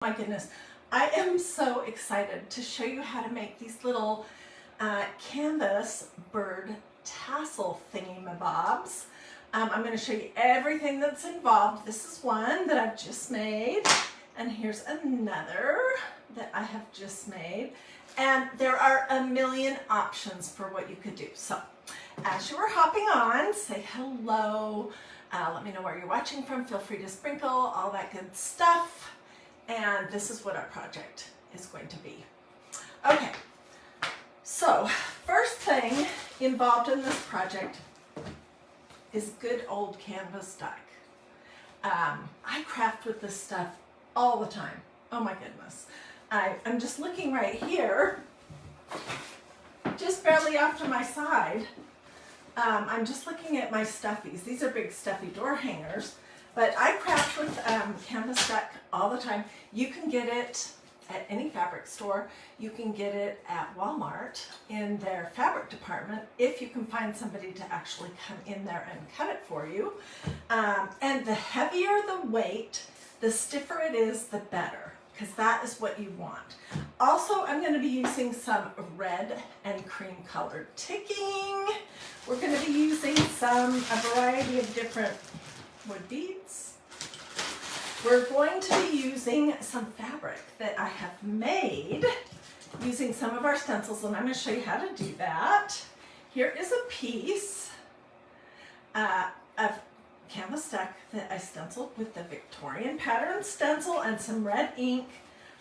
My goodness, I am so excited to show you how to make these little canvas bird tassel thingy-mabobs. I'm going to show you everything that's involved. This is one that I've just made, and here's another that I have just made. And there are a million options for what you could do. So as you are hopping on, say hello, let me know where you're watching from, feel free to sprinkle, all that good stuff. And this is what our project is going to be. Okay, so first thing involved in this project is good old canvas duck. I craft with this stuff all the time. Oh my goodness. I'm just looking right here, just barely off to my side. I'm just looking at my stuffies. These are big stuffy door hangers. But I craft with canvas duck all the time. You can get it at any fabric store. You can get it at Walmart in their fabric department if you can find somebody to actually come in there and cut it for you. And the heavier the weight, the stiffer it is, the better, because that is what you want. Also, I'm going to be using some red and cream colored ticking. We're going to be using a variety of different wood beads. We're going to be using some fabric that I have made using some of our stencils, and I'm going to show you how to do that. Here is a piece of canvas duck that I stenciled with the Victorian pattern stencil and some red ink,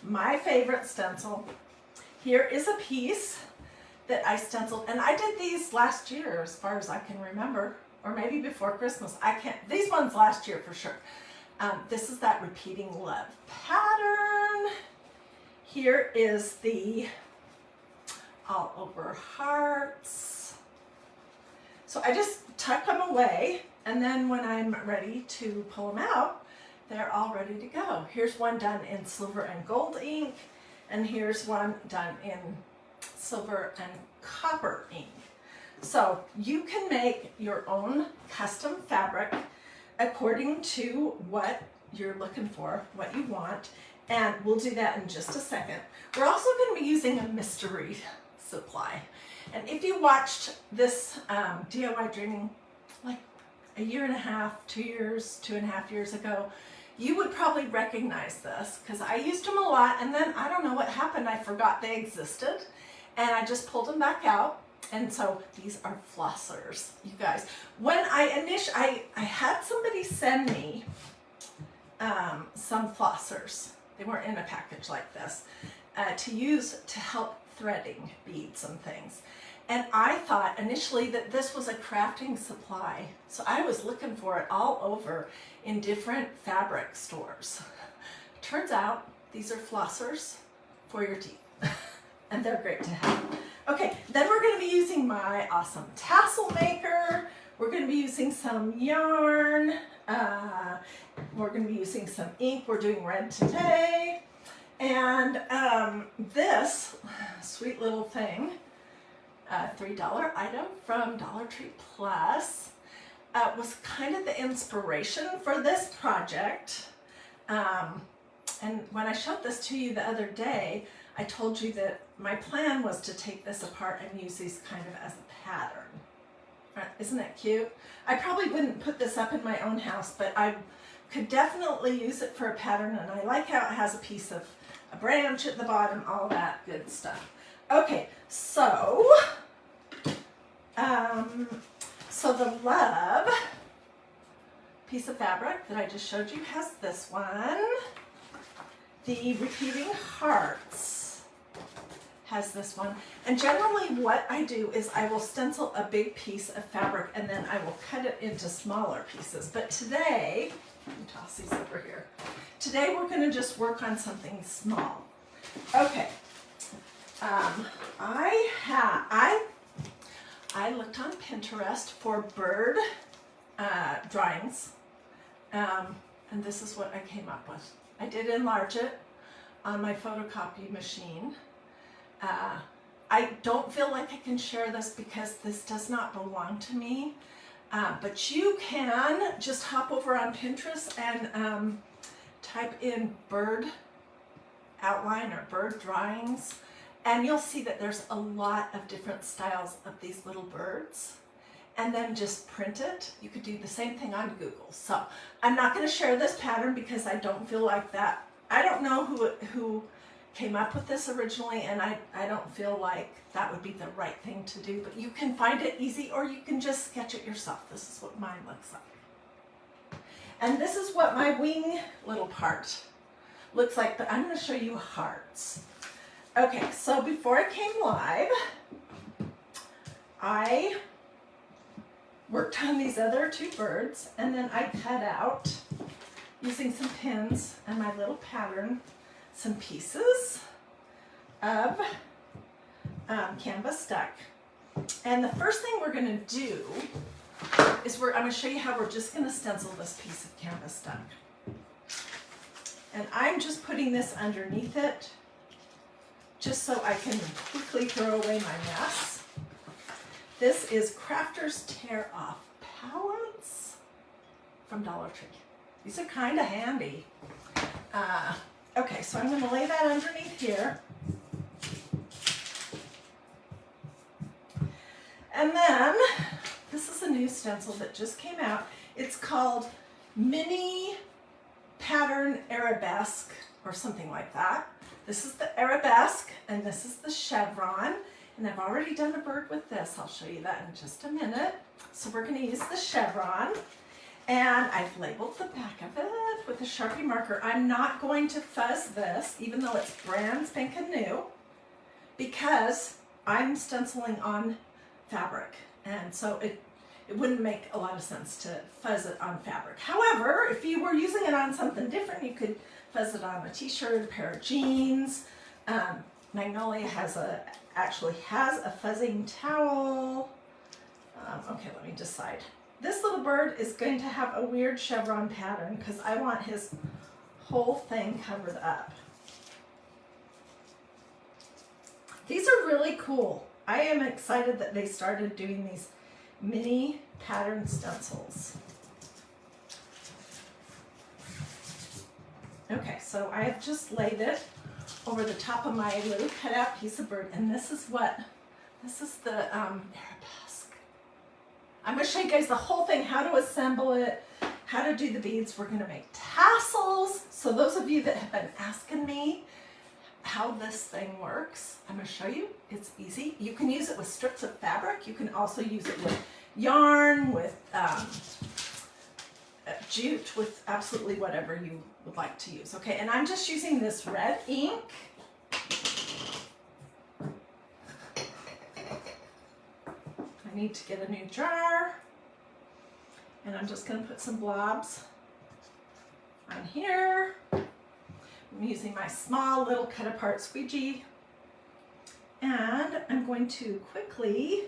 my favorite stencil. Here is a piece that I stenciled, and I did these last year as far as I can remember, or maybe before Christmas. These ones last year for sure. This is that repeating love pattern. Here is the all over hearts. So I just tuck them away, and then when I'm ready to pull them out, they're all ready to go. Here's one done in silver and gold ink, and here's one done in silver and copper ink. So you can make your own custom fabric according to what you're looking for, what you want, and we'll do that in just a second. We're also going to be using a mystery supply. And if you watched this DIY Dreaming like a year and a half, 2 years, 2.5 years ago, you would probably recognize this because I used them a lot, and then I don't know what happened. I forgot they existed, and I just pulled them back out. And so these are flossers, you guys. When I had somebody send me some flossers. They weren't in a package like this to use to help threading beads and things. And I thought initially that this was a crafting supply. So I was looking for it all over in different fabric stores. Turns out these are flossers for your teeth. And they're great to have. Okay, then we're going to be using my awesome tassel maker. We're going to be using some yarn. We're going to be using some ink. We're doing red today. And this sweet little thing, $3 item from Dollar Tree Plus, was kind of the inspiration for this project. And when I showed this to you the other day, I told you that my plan was to take this apart and use these kind of as a pattern. Isn't it cute? I probably wouldn't put this up in my own house, but I could definitely use it for a pattern, and I like how it has a piece of a branch at the bottom, all that good stuff. Okay, so the love piece of fabric that I just showed you has this one. The repeating hearts has this one. And generally what I do is I will stencil a big piece of fabric and then I will cut it into smaller pieces. But today, let me toss these over here. Today we're going to just work on something small. Okay. I looked on Pinterest for bird drawings. And this is what I came up with. I did enlarge it on my photocopy machine. I don't feel like I can share this because this does not belong to me, but you can just hop over on Pinterest and type in bird outline or bird drawings, and you'll see that there's a lot of different styles of these little birds, and then just print it. You could do the same thing on Google. So I'm not going to share this pattern because I don't feel like that. I don't know who came up with this originally, and I don't feel like that would be the right thing to do, but you can find it easy, or you can just sketch it yourself. This is what mine looks like. And this is what my wing little part looks like, but I'm going to show you hearts. Okay, so before I came live, I worked on these other two birds, and then I cut out, using some pins and my little pattern, some pieces of canvas duck. And the first thing we're going to do is I'm going to show you how we're just going to stencil this piece of canvas duck. And I'm just putting this underneath it just so I can quickly throw away my mess. This is Crafter's Tear Off palettes from Dollar Tree. These are kind of handy. Okay, so I'm going to lay that underneath here. And then, this is a new stencil that just came out. It's called Mini Pattern Arabesque or something like that. This is the arabesque and this is the chevron. And I've already done a bird with this. I'll show you that in just a minute. So we're going to use the chevron. And I've labeled the back of it with a Sharpie marker. I'm not going to fuzz this, even though it's brand spanking new, because I'm stenciling on fabric. And so it wouldn't make a lot of sense to fuzz it on fabric. However, if you were using it on something different, you could fuzz it on a t-shirt, a pair of jeans. Magnolia actually has a fuzzing towel. Okay, let me decide. This little bird is going to have a weird chevron pattern because I want his whole thing covered up. These are really cool. I am excited that they started doing these mini pattern stencils. Okay, so I have just laid it over the top of my little cutout piece of bird, and this is the arabesque. I'm going to show you guys the whole thing, how to assemble it, how to do the beads. We're going to make tassels. So those of you that have been asking me how this thing works, I'm going to show you. It's easy. You can use it with strips of fabric. You can also use it with yarn, with jute, with absolutely whatever you would like to use. Okay, and I'm just using this red ink. I need to get a new jar, and I'm just going to put some blobs on here. I'm using my small little cut apart squeegee, and I'm going to quickly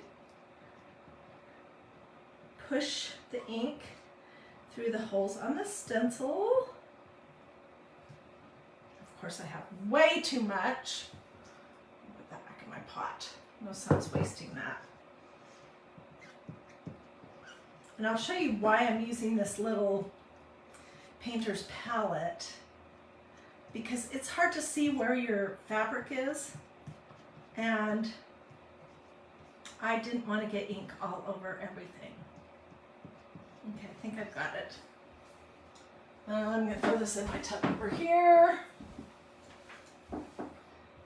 push the ink through the holes on the stencil. Of course, I have way too much. I'll put that back in my pot. No sense wasting that. And I'll show you why I'm using this little painter's palette, because it's hard to see where your fabric is, and I didn't want to get ink all over everything. Okay, I think I've got it. I'm going to throw this in my tub over here.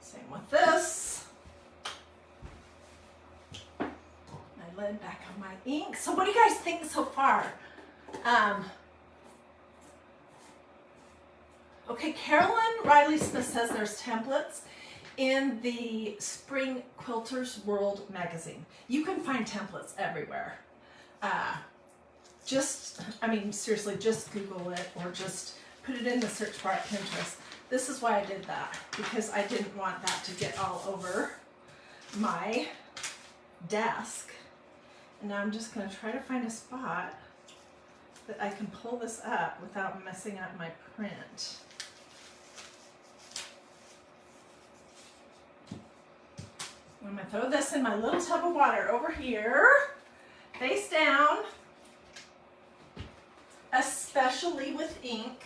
Same with this. I laid back on my ink. So what do you guys think so far? Okay, Carolyn Riley Smith says there's templates in the Spring Quilters World magazine. You can find templates everywhere. Seriously, just Google it or just put it in the search bar at Pinterest. This is why I did that, because I didn't want that to get all over my desk. And now I'm just going to try to find a spot that I can pull this up without messing up my print. I'm going to throw this in my little tub of water over here, face down, especially with ink.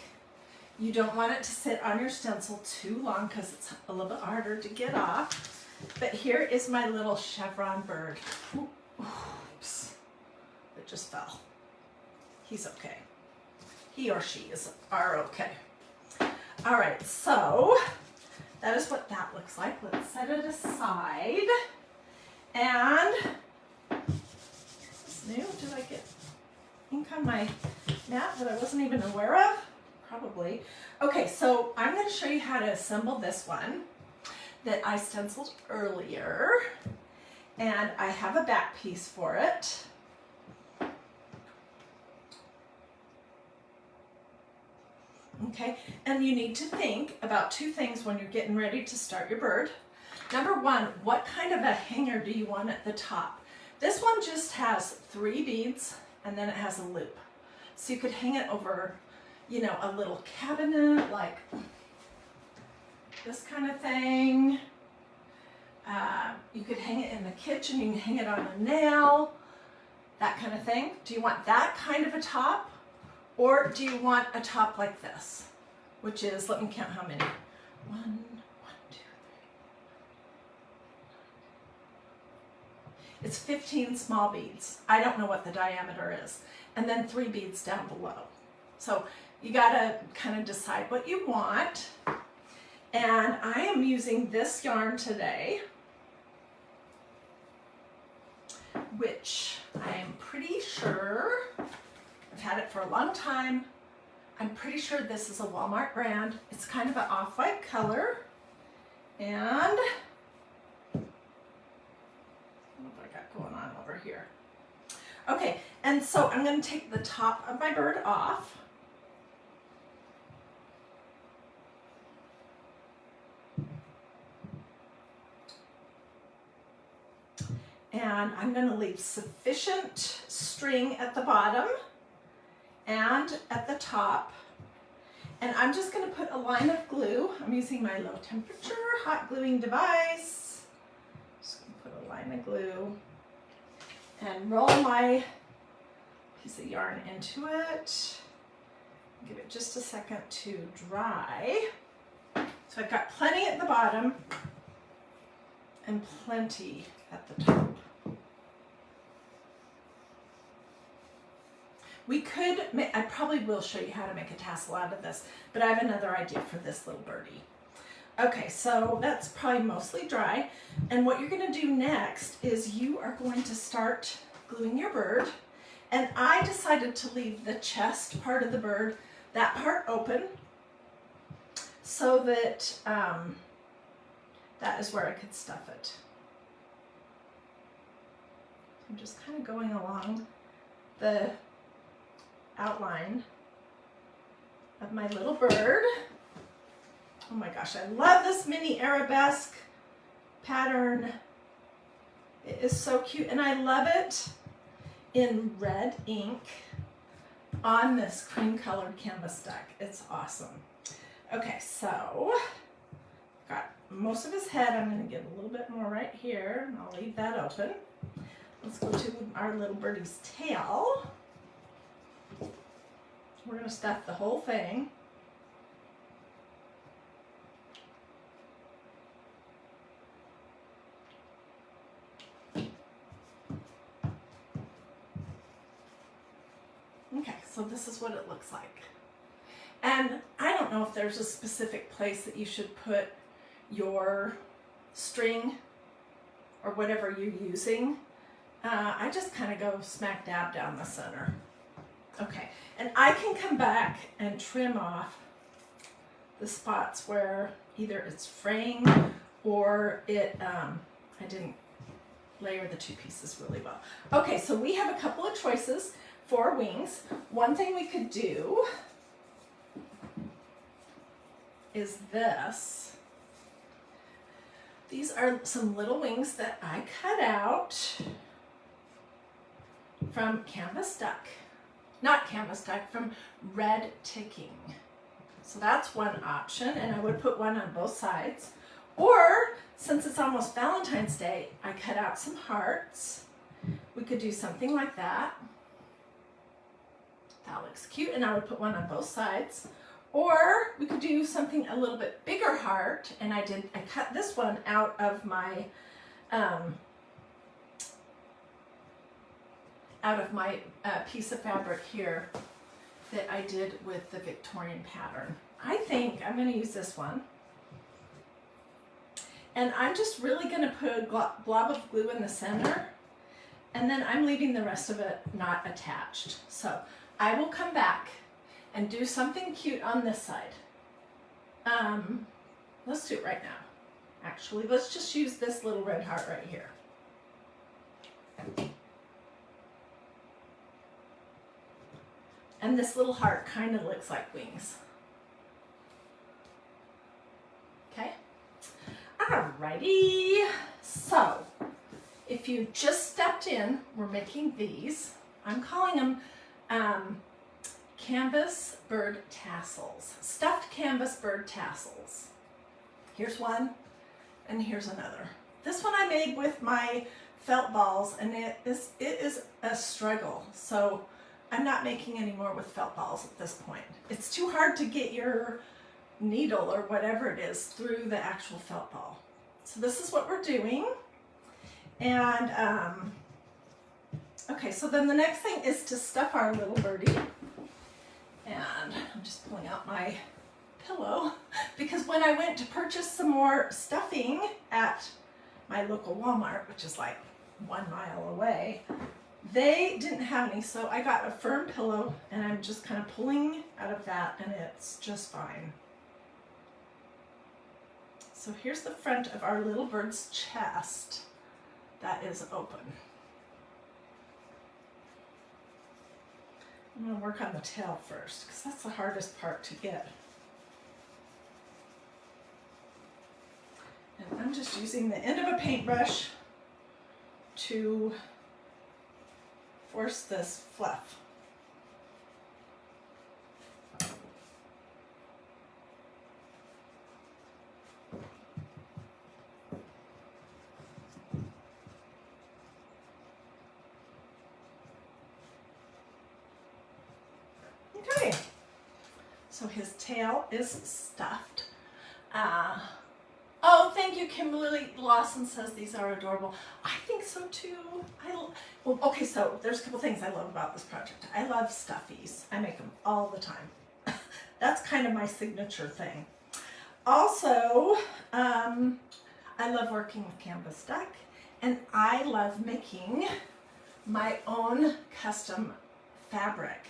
You don't want it to sit on your stencil too long because it's a little bit harder to get off. But here is my little chevron bird. Oops, it just fell. He's okay. He or she are okay. All right, so that is what that looks like. Let's set it aside. And what's new? Did I get ink on my mat that I wasn't even aware of? Probably. Okay, so I'm going to show you how to assemble this one that I stenciled earlier. And I have a back piece for it. Okay, and you need to think about two things when you're getting ready to start your bird. Number one, what kind of a hanger do you want at the top? This one just has 3 beads and then it has a loop. So you could hang it over, you know, a little cabinet like this kind of thing. You could hang it in the kitchen, you can hang it on a nail, that kind of thing. Do you want that kind of a top? Or do you want a top like this? Which is, let me count how many. 1, 2, 3. It's 15 small beads. I don't know what the diameter is. And then 3 beads down below. So you gotta kind of decide what you want. And I am using this yarn today, which I'm pretty sure, I've had it for a long time. I'm pretty sure this is a Walmart brand. It's kind of an off-white color. And what I got going on over here. Okay, and so I'm going to take the top of my bird off. And I'm going to leave sufficient string at the bottom and at the top. And I'm just going to put a line of glue. I'm using my low temperature hot gluing device. Just going to put a line of glue and roll my piece of yarn into it. Give it just a second to dry. So I've got plenty at the bottom and plenty at the top. We could, I probably will show you how to make a tassel out of this, but I have another idea for this little birdie. Okay, so that's probably mostly dry. And what you're gonna do next is you are going to start gluing your bird. And I decided to leave the chest part of the bird, that part open, so that that is where I could stuff it. I'm just kind of going along the outline of my little bird. Oh my gosh, I love this mini arabesque pattern. It is so cute, and I love it in red ink on this cream colored canvas deck. It's awesome. Okay, so got most of his head. I'm going to get a little bit more right here, and I'll leave that open. Let's go to our little birdie's tail. We're going to stuff the whole thing. Okay, so this is what it looks like. And I don't know if there's a specific place that you should put your string or whatever you're using. I just kind of go smack dab down the center. Okay, and I can come back and trim off the spots where either it's fraying or it, I didn't layer the two pieces really well. Okay, so we have a couple of choices for wings. One thing we could do is this. These are some little wings that I cut out from Canvas Duck. Not Canvas Duck, from Red Ticking. So that's one option, and I would put one on both sides. Or, since it's almost Valentine's Day, I cut out some hearts. We could do something like that. That looks cute, and I would put one on both sides. Or we could do something a little bit bigger heart, and I cut this one out of my piece of fabric here that I did with the Victorian pattern. I think I'm going to use this one. And I'm just really going to put a blob of glue in the center, and then I'm leaving the rest of it not attached. So I will come back and do something cute on this side. Let's do it right now. Actually, let's just use this little red heart right here. And this little heart kind of looks like wings. Okay. Alrighty. So, if you just stepped in, we're making these. I'm calling them canvas bird tassels. Stuffed canvas bird tassels. Here's one, and here's another. This one I made with my felt balls, and it is a struggle. So I'm not making any more with felt balls at this point. It's too hard to get your needle or whatever it is through the actual felt ball. So this is what we're doing. And okay, so then the next thing is to stuff our little birdie. And I'm just pulling out my pillow because when I went to purchase some more stuffing at my local Walmart, which is like 1 mile away, they didn't have any, so I got a firm pillow and I'm just kind of pulling out of that, and it's just fine. So here's the front of our little bird's chest that is open. I'm going to work on the tail first because that's the hardest part to get. And I'm just using the end of a paintbrush to force this fluff. Okay, so his tail is stuffed. Oh, thank you, Kimberly Lawson says these are adorable. I think so too. Well, okay, so there's a couple things I love about this project. I love stuffies. I make them all the time. That's kind of my signature thing. Also, I love working with canvas duck, and I love making my own custom fabric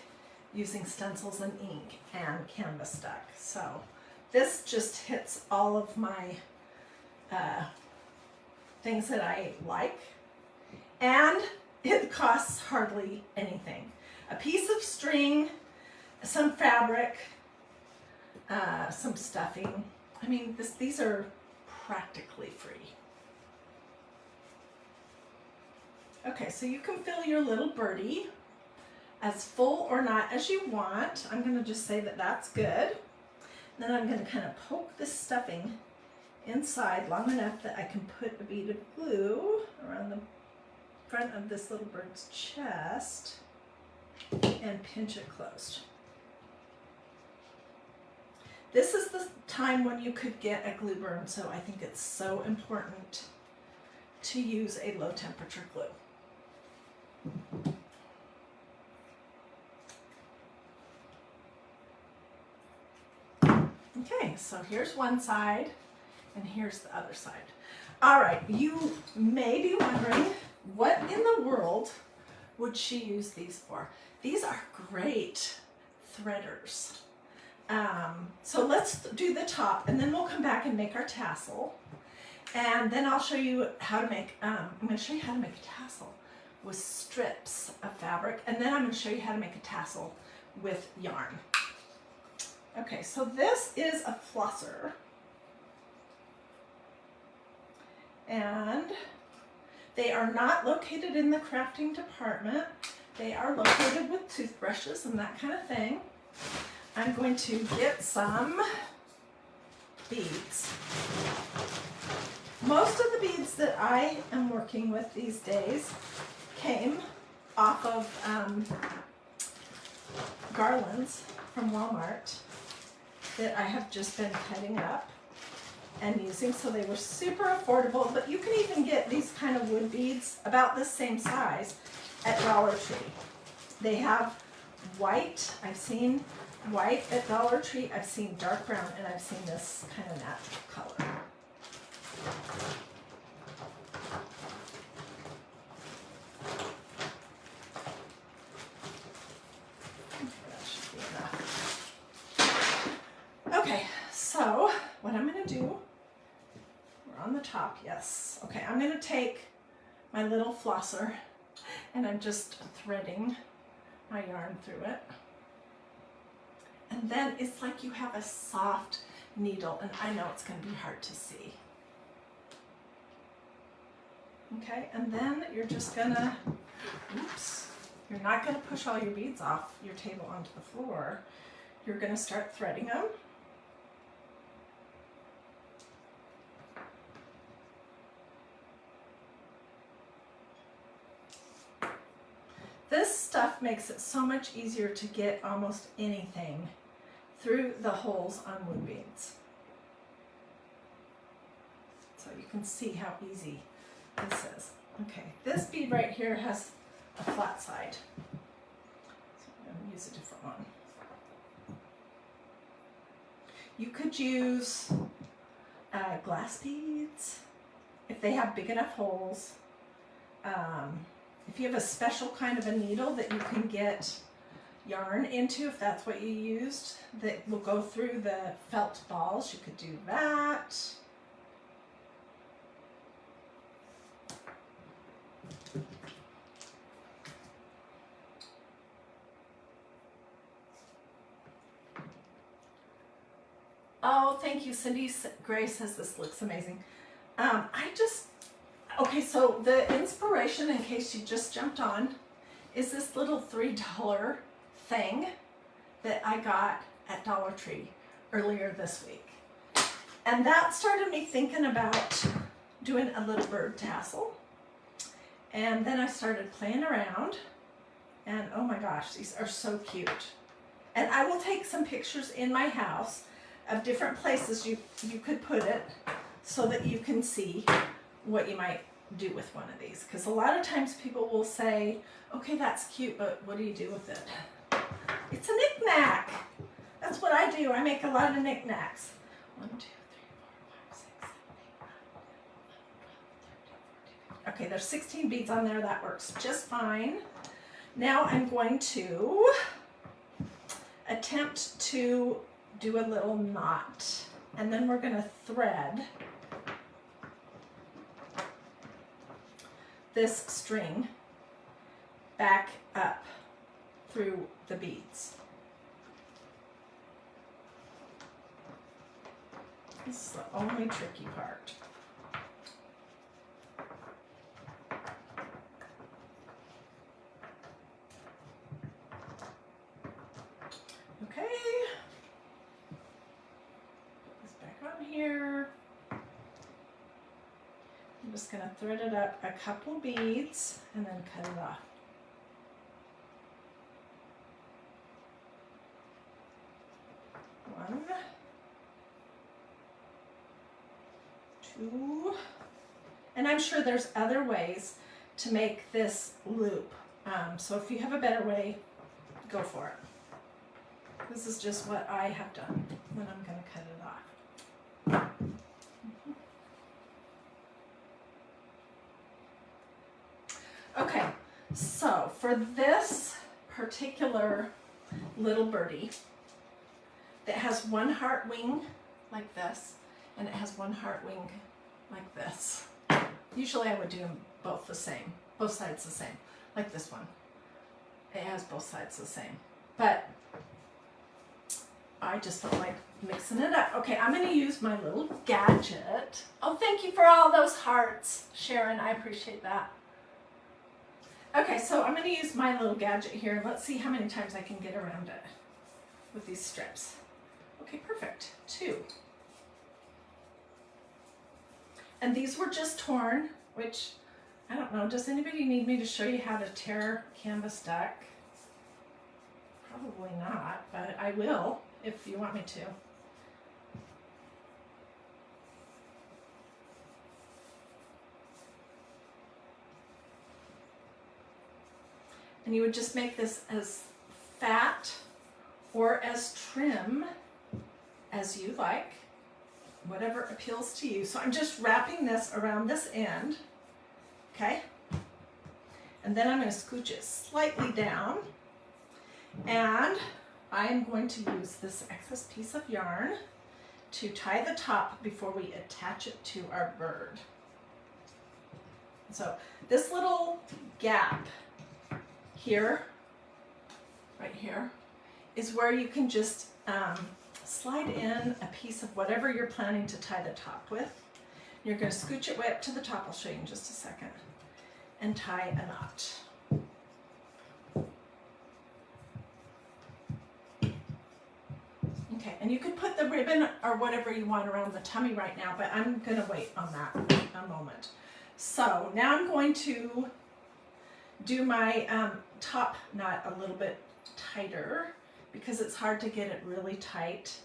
using stencils and ink and canvas duck. So this just hits all of my things that I like, and it costs hardly anything. A piece of string, some fabric, some stuffing. I mean, these are practically free. Okay, so you can fill your little birdie as full or not as you want. I'm going to just say that that's good. Then I'm going to kind of poke this stuffing inside long enough that I can put a bead of glue around the front of this little bird's chest and pinch it closed. This is the time when you could get a glue burn, so I think it's so important to use a low temperature glue. Okay, so here's one side and here's the other side. All right, you may be wondering, what in the world would she use these for? These are great threaders. So let's do the top, and then we'll come back and make our tassel. And then I'll show you how to make, I'm going to show you how to make a tassel with strips of fabric, and then I'm going to show you how to make a tassel with yarn. Okay, so this is a flosser, and they are not located in the crafting department. They are located with toothbrushes and that kind of thing. I'm going to get some beads. Most of the beads that I am working with these days came off of garlands from Walmart. that I have just been cutting up and using, so they were super affordable. But you can even get these kind of wood beads about the same size at Dollar Tree. They have white, I've seen white at Dollar Tree, I've seen dark brown, and I've seen this kind of natural color. Okay, so what I'm going to do, we're on the top, yes. Okay, I'm going to take my little flosser and I'm just threading my yarn through it. And then it's like you have a soft needle, and I know it's going to be hard to see. Okay, and then you're just going to, oops, you're not going to push all your beads off your table onto the floor. You're going to start threading them. This stuff makes it so much easier to get almost anything through the holes on wood beads. So you can see how easy this is. Okay, this bead right here has a flat side. So I'm going to use a different one. You could use glass beads if they have big enough holes. If you have a special kind of a needle that you can get yarn into, if that's what you used, that will go through the felt balls, you could do that. Oh, thank you. Cindy Gray says this looks amazing. Okay, so the inspiration, in case you just jumped on, is this little $3 thing that I got at Dollar Tree earlier this week. And that started me thinking about doing a little bird tassel. And then I started playing around, and oh my gosh, these are so cute. And I will take some pictures in my house of different places you could put it so that you can see what you might do with one of these. Because a lot of times people will say, okay, that's cute, but what do you do with it? It's a knick-knack. That's what I do. I make a lot of knick-knacks. 1, 2, 3, 4, 5, 6, 7, 8, 9, 10, 11, 12, 13, 14, 15. Okay, there's 16 beads on there. That works just fine. Now I'm going to attempt to do a little knot, and then we're going to thread this string back up through the beads. This is the only tricky part. Okay. Put this back on here. I'm just going to thread it up a couple beads and then cut it off. One, two, and I'm sure there's other ways to make this loop. So if you have a better way, go for it. This is just what I have done. Then I'm going to cut it off. Okay, so for this particular little birdie that has one heart wing like this, and it has one heart wing like this. Usually I would do them both the same, both sides the same, like this one. It has both sides the same, but I just felt like mixing it up. Okay, I'm going to use my little gadget. Oh, thank you for all those hearts, Sharon. I appreciate that. Okay, so I'm going to use my little gadget here. Let's see how many times I can get around it with these strips. Okay, perfect. 2. And these were just torn, which, I don't know, does anybody need me to show you how to tear canvas duck? Probably not, but I will if you want me to. And you would just make this as fat or as trim as you like, whatever appeals to you. So I'm just wrapping this around this end, okay? And then I'm going to scooch it slightly down, and I am going to use this excess piece of yarn to tie the top before we attach it to our bird. So this little gap here, right here, is where you can just slide in a piece of whatever you're planning to tie the top with. You're going to scooch it way up to the top, I'll show you in just a second, and tie a knot. Okay, and you could put the ribbon or whatever you want around the tummy right now, but I'm going to wait on that a moment. So now I'm going to do my top knot a little bit tighter, because it's hard to get it really tight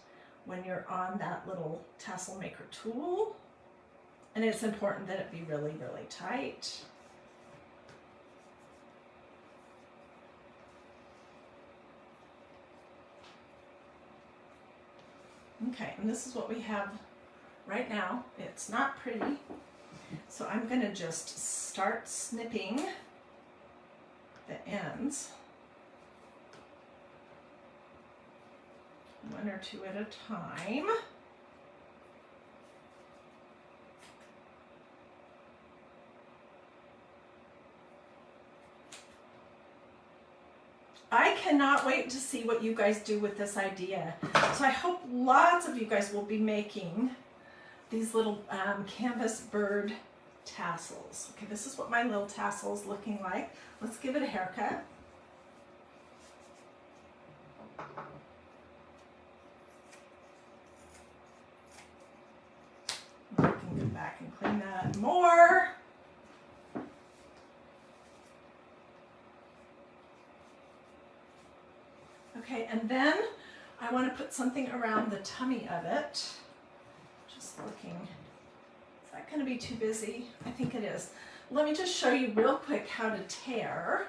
when you're on that little tassel maker tool. And it's important that it be really, really tight. Okay, and this is what we have right now. It's not pretty, so I'm going to just start snipping the ends, one or two at a time. I cannot wait to see what you guys do with this idea. So I hope lots of you guys will be making these little canvas bird tassels. Okay, this is what my little tassel is looking like. Let's give it a haircut. I can go back and clean that more. Okay, and then I want to put something around the tummy of it. Just looking. Is that going to be too busy? I think it is. Let me just show you real quick how to tear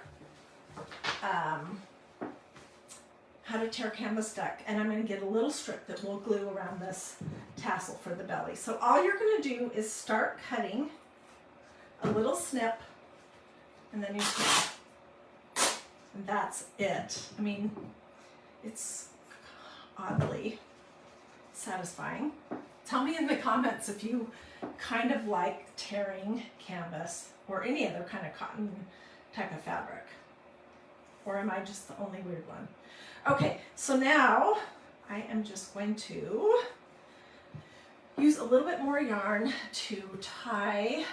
canvas duck. And I'm going to get a little strip that we'll glue around this tassel for the belly. So all you're going to do is start cutting a little snip, and then you snip. And that's it. I mean, it's oddly satisfying. Tell me in the comments if you kind of like tearing canvas or any other kind of cotton type of fabric. Or am I just the only weird one? Okay, so now I am just going to use a little bit more yarn to tie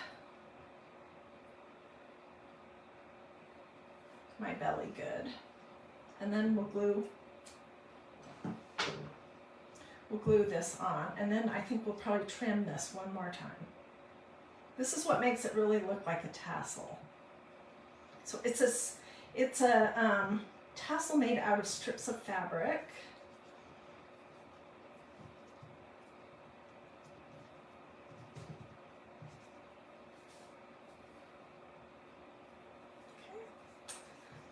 my belly good. And then we'll glue this on, and then I think we'll probably trim this one more time. This is what makes it really look like a tassel. So it's a tassel made out of strips of fabric. Okay.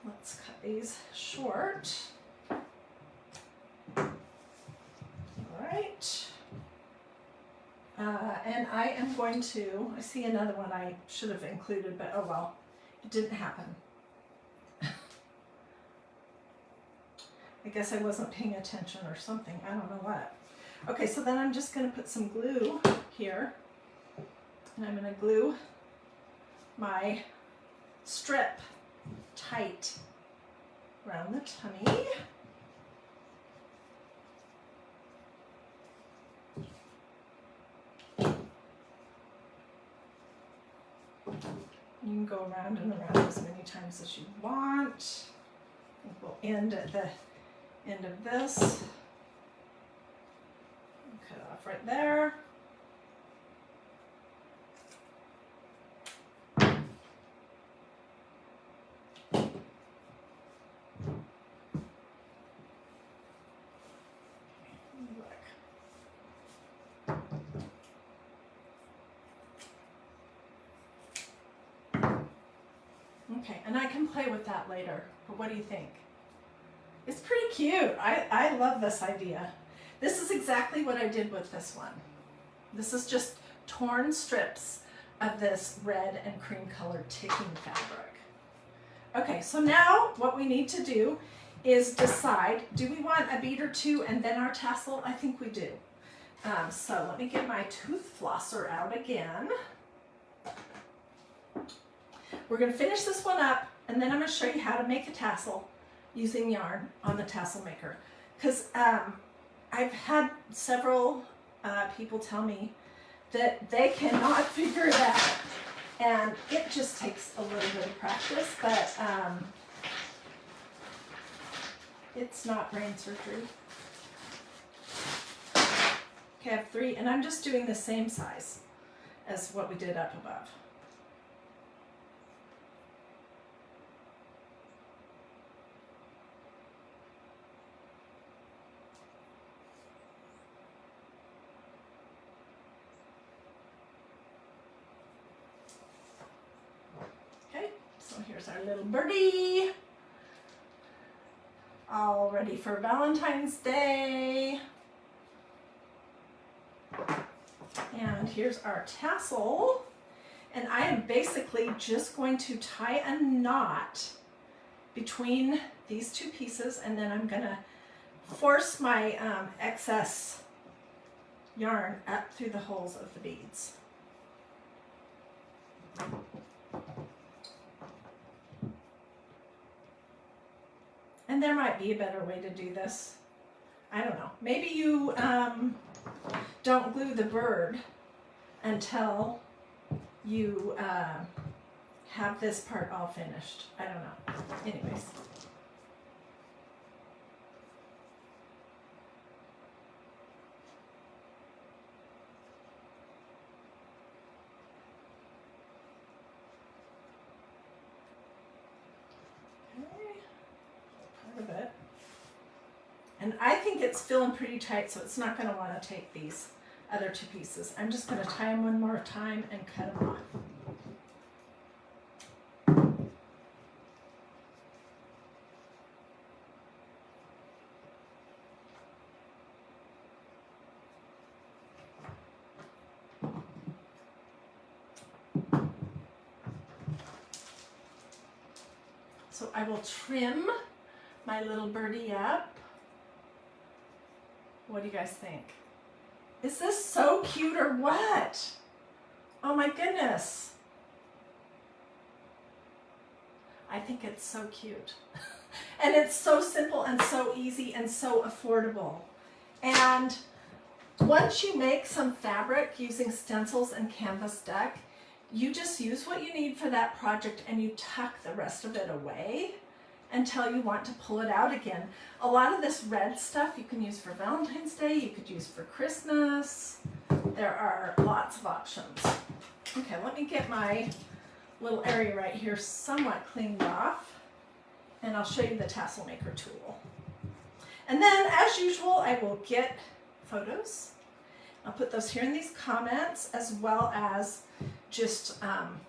Let's cut these short. And I am going to, I see another one I should have included, but oh well, it didn't happen. I guess I wasn't paying attention or something, I don't know what. Okay, so then I'm just going to put some glue here, and I'm going to glue my strip tight around the tummy. You can go around and around as many times as you want. I think we'll end at the end of this. Cut off right there. Okay, and I can play with that later, but what do you think? It's pretty cute. I love this idea. This is exactly what I did with this one. This is just torn strips of this red and cream colored ticking fabric. Okay, so now what we need to do is decide, do we want a bead or two and then our tassel? I think we do. So let me get my tooth flosser out again. We're going to finish this one up, and then I'm going to show you how to make a tassel using yarn on the tassel maker. Because I've had several people tell me that they cannot figure it out, and it just takes a little bit of practice, but it's not brain surgery. Okay, I have 3, and I'm just doing the same size as what we did up above. Okay, so here's our little birdie. All ready for Valentine's Day. And here's our tassel. And I am basically just going to tie a knot between these 2 pieces, and then I'm going to force my excess yarn up through the holes of the beads. And there might be a better way to do this. I don't know. Maybe you don't glue the bird until you have this part all finished. I don't know. Anyways. Of it. And I think it's feeling pretty tight, so it's not going to want to take these other 2 pieces. I'm just going to tie them one more time and cut them off. So I will trim my little birdie up. What do you guys think? Is this so cute or what? Oh my goodness. I think it's so cute. And it's so simple and so easy and so affordable. And once you make some fabric using stencils and canvas deck, you just use what you need for that project and you tuck the rest of it away until you want to pull it out again. A lot of this red stuff you can use for Valentine's Day, you could use for Christmas. There are lots of options. Okay, let me get my little area right here somewhat cleaned off, and I'll show you the tassel maker tool. And then, as usual, I will get photos. I'll put those here in these comments, as well as just on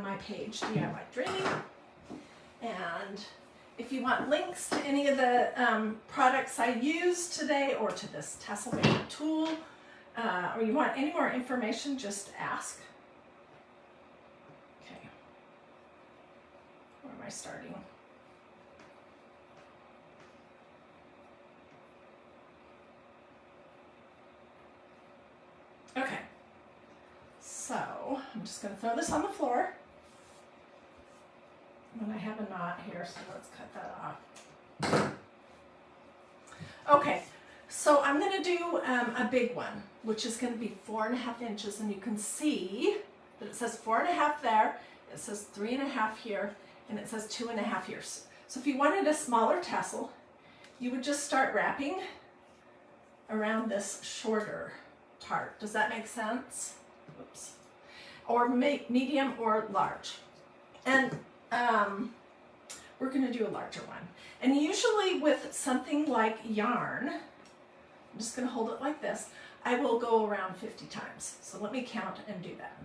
my page, DiyDreaming. And if you want links to any of the products I used today, or to this tassel maker tool, or you want any more information, just ask. Okay, where am I starting? Okay, so I'm just going to throw this on the floor. And I have a knot here, so let's cut that off. Okay, so I'm going to do a big one, which is going to be 4.5 inches, and you can see that it says 4.5 there, it says 3.5 here, and it says 2.5 here. So if you wanted a smaller tassel, you would just start wrapping around this shorter part. Does that make sense? Oops. Or medium or large. And we're going to do a larger one. And usually with something like yarn, I'm just going to hold it like this, I will go around 50 times. So let me count and do that.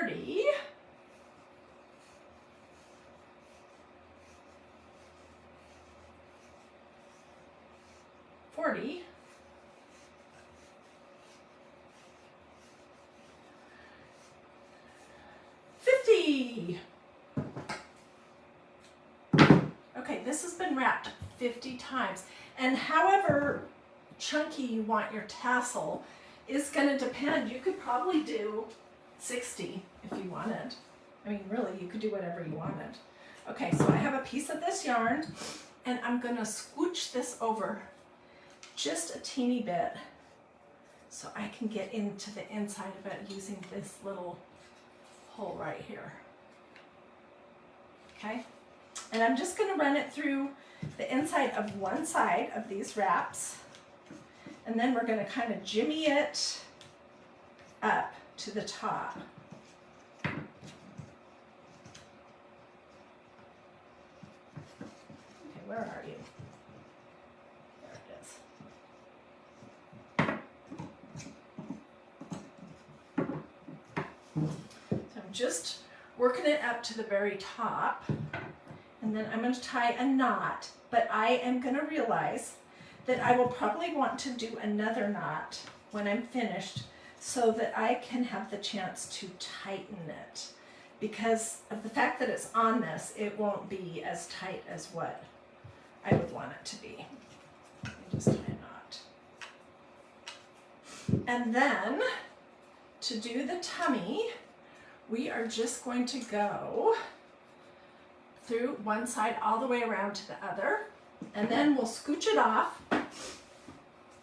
30. 40. 50. Okay, this has been wrapped 50 times. And however chunky you want your tassel is going to depend. You could probably do 60 if you wanted. I mean, really, you could do whatever you wanted. Okay, so I have a piece of this yarn, and I'm going to scooch this over just a teeny bit so I can get into the inside of it using this little hole right here. Okay, and I'm just going to run it through the inside of one side of these wraps, and then we're going to kind of jimmy it up to the top. Okay, where are you? So I'm just working it up to the very top, and then I'm going to tie a knot, but I am going to realize that I will probably want to do another knot when I'm finished so that I can have the chance to tighten it. Because of the fact that it's on this, it won't be as tight as what I would want it to be. Let me just tie a knot. And then to do the tummy, we are just going to go through one side all the way around to the other, and then we'll scooch it off,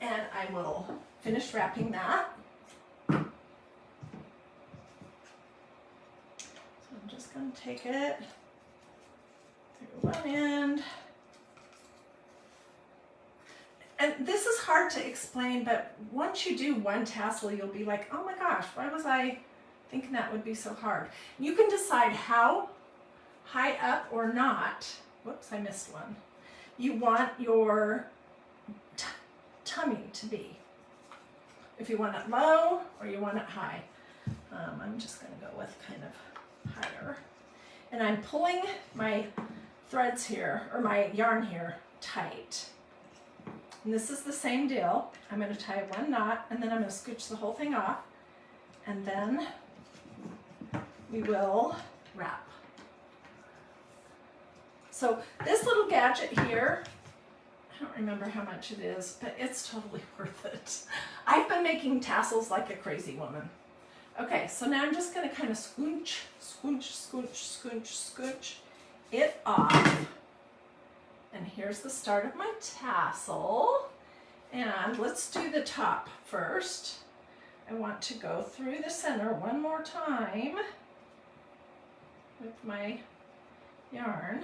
and I will finish wrapping that. So I'm just going to take it through one end. And this is hard to explain, but once you do one tassel, you'll be like, oh my gosh, why was I thinking that would be so hard? You can decide how high up or not, whoops, I missed one, you want your tummy to be. If you want it low or you want it high. I'm just going to go with kind of higher. And I'm pulling my threads here, or my yarn here, tight. And this is the same deal. I'm going to tie one knot, and then I'm going to scooch the whole thing off, and then we will wrap. So this little gadget here, I don't remember how much it is, but it's totally worth it. I've been making tassels like a crazy woman. Okay, so now I'm just going to kind of scooch, scooch, scooch, scooch, scooch it off. And here's the start of my tassel. And let's do the top first. I want to go through the center one more time with my yarn.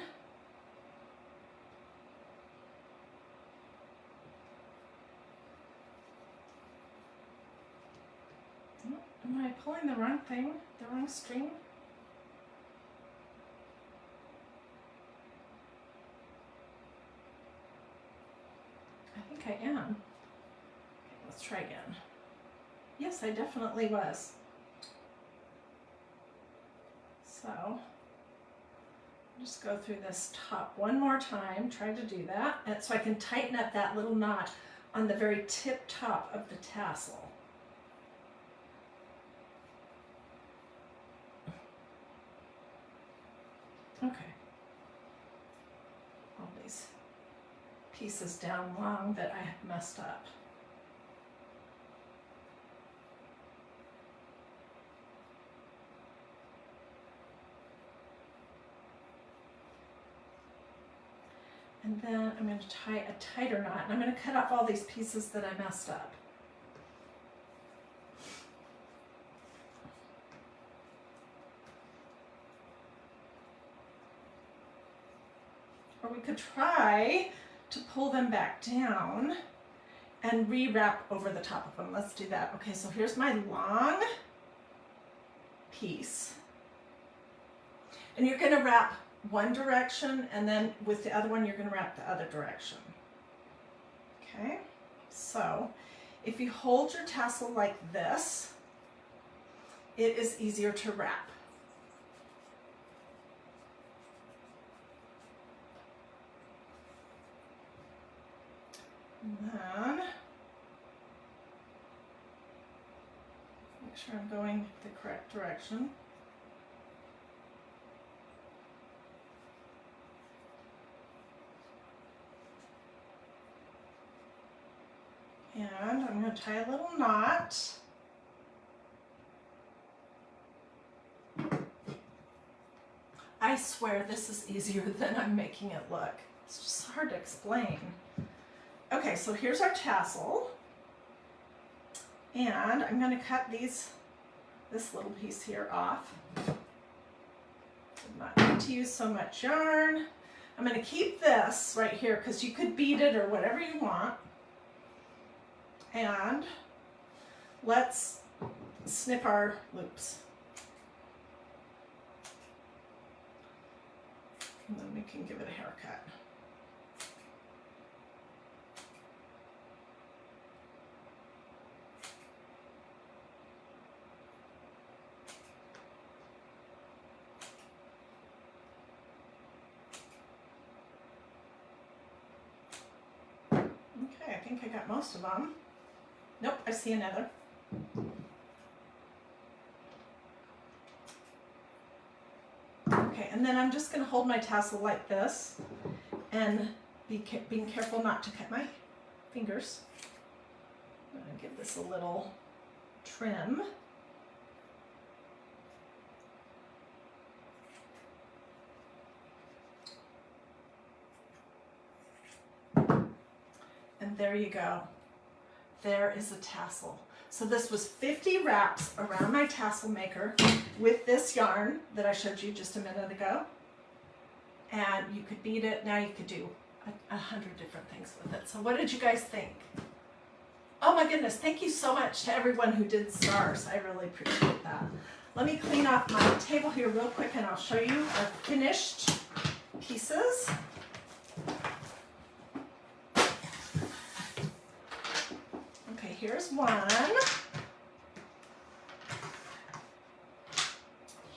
Am I pulling the wrong thing, the wrong string? I think I am. Okay, let's try again. Yes, I definitely was. So, just go through this top one more time, try to do that, and so I can tighten up that little knot on the very tip top of the tassel. Okay. All these pieces down long that I have messed up. And then I'm going to tie a tighter knot, and I'm going to cut off all these pieces that I messed up. Or we could try to pull them back down and re-wrap over the top of them. Let's do that. Okay, so here's my long piece. And you're going to wrap one direction, and then with the other one you're going to wrap the other direction. Okay, so if you hold your tassel like this, it is easier to wrap. And then make sure I'm going the correct direction. And I'm going to tie a little knot. I swear this is easier than I'm making it look. It's just hard to explain. Okay, so here's our tassel. And I'm going to cut this little piece here off. I'm not going to use so much yarn. I'm going to keep this right here because you could bead it or whatever you want. And let's snip our loops. And then we can give it a haircut. Okay, I think I got most of them. Nope, I see another. Okay, and then I'm just going to hold my tassel like this and being careful not to cut my fingers. I'm going to give this a little trim. And there you go. There is a tassel. So this was 50 wraps around my tassel maker with this yarn that I showed you just a minute ago. And you could bead it. Now you could do 100 different things with it. So what did you guys think? Oh my goodness, thank you so much to everyone who did stars. I really appreciate that. Let me clean off my table here real quick and I'll show you our finished pieces. Okay, here's one.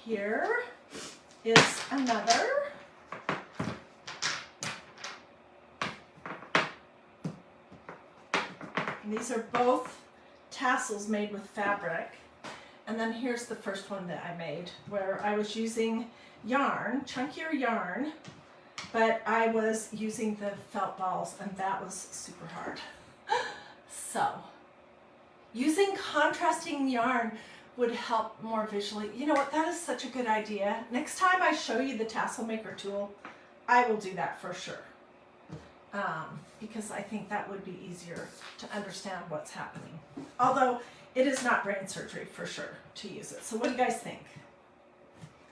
Here is another. And these are both tassels made with fabric. And then here's the first one that I made where I was using yarn, chunkier yarn, but I was using the felt balls and that was super hard. So, using contrasting yarn would help more visually. You know what, that is such a good idea. Next time I show you the tassel maker tool, I will do that for sure. Because I think that would be easier to understand what's happening. Although it is not brain surgery for sure to use it. So what do you guys think?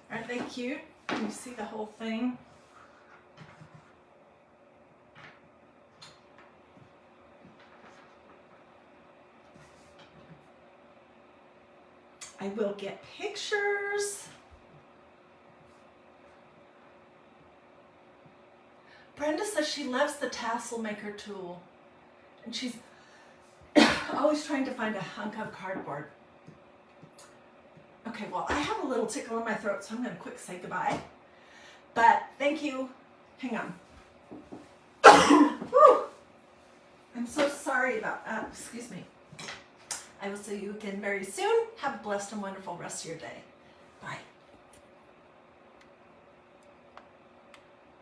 Aren't they cute? Can you see the whole thing? I will get pictures. Brenda says she loves the tassel maker tool and she's always trying to find a hunk of cardboard. Okay, well, I have a little tickle in my throat, so I'm going to quick say goodbye. But thank you. Hang on. Whew. I'm so sorry about that. Excuse me. I will see you again very soon. Have a blessed and wonderful rest of your day.